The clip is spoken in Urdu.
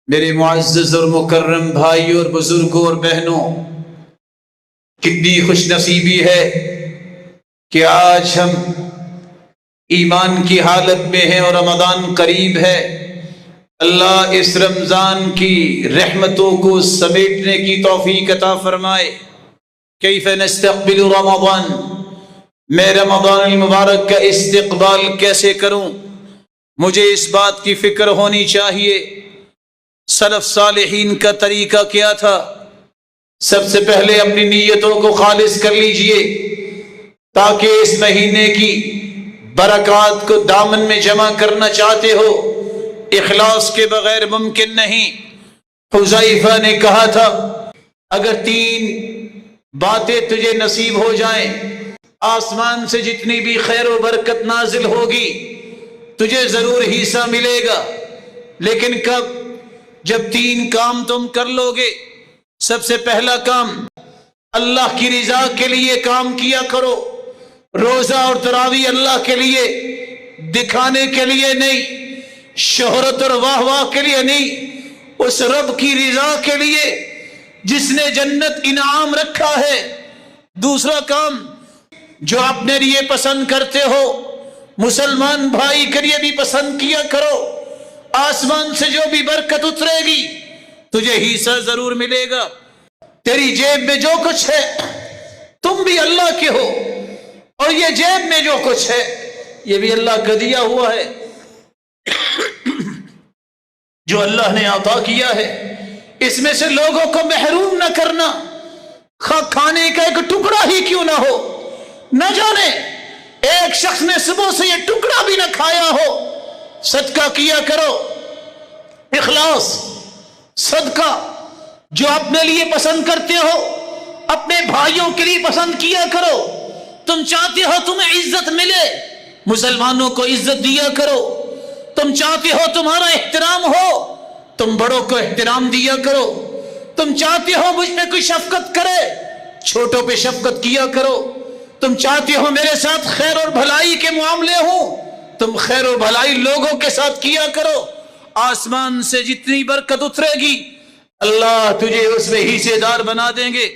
میرے معزز اور مکرم بھائیوں اور بزرگوں اور بہنوں، کتنی خوش نصیبی ہے کہ آج ہم ایمان کی حالت میں ہیں اور رمضان قریب ہے۔ اللہ اس رمضان کی رحمتوں کو سمیٹنے کی توفیق عطا فرمائے۔ کیف نستقبل رمضان، میں رمضان المبارک کا استقبال کیسے کروں؟ مجھے اس بات کی فکر ہونی چاہیے سلف صالحین کا طریقہ کیا تھا۔ سب سے پہلے اپنی نیتوں کو خالص کر لیجئے تاکہ اس مہینے کی برکات کو دامن میں جمع کرنا چاہتے ہو، اخلاص کے بغیر ممکن نہیں۔ حذیفہ نے کہا تھا اگر 3 باتیں تجھے نصیب ہو جائیں، آسمان سے جتنی بھی خیر و برکت نازل ہوگی تجھے ضرور حصہ ملے گا، لیکن کب؟ جب 3 کام تم کر لو گے۔ سب سے پہلا کام، اللہ کی رضا کے لیے کام کیا کرو۔ روزہ اور تراویح اللہ کے لیے، دکھانے کے لیے نہیں، شہرت اور واہ واہ کے لیے نہیں، اس رب کی رضا کے لیے جس نے جنت انعام رکھا ہے۔ دوسرا کام جو اپنے لیے پسند کرتے ہو مسلمان بھائی کے لیے بھی پسند کیا کرو۔ آسمان سے جو بھی برکت اترے گی تجھے حصہ ضرور ملے گا۔ تیری جیب میں جو کچھ ہے تم بھی اللہ کے ہو، اور یہ جیب میں جو کچھ ہے یہ بھی اللہ کا دیا ہوا ہے جو اللہ نے عطا کیا ہے۔ اس میں سے لوگوں کو محروم نہ کرنا، کھانے کا ایک ٹکڑا ہی کیوں نہ ہو، نہ جانے ایک شخص نے صبح سے یہ ٹکڑا بھی نہ کھایا ہو، صدقہ کیا کرو۔ اخلاص، صدقہ جو اپنے لیے پسند کرتے ہو اپنے بھائیوں کے لیے پسند کیا کرو۔ تم چاہتے ہو تمہیں عزت ملے، مسلمانوں کو عزت دیا کرو۔ تم چاہتے ہو تمہارا احترام ہو، تم بڑوں کو احترام دیا کرو۔ تم چاہتے ہو مجھ پہ کوئی شفقت کرے، چھوٹوں پہ شفقت کیا کرو۔ تم چاہتے ہو میرے ساتھ خیر اور بھلائی کے معاملے ہوں، تم خیر و بھلائی لوگوں کے ساتھ کیا کرو۔ آسمان سے جتنی برکت اترے گی اللہ تجھے اس میں حصے دار بنا دیں گے۔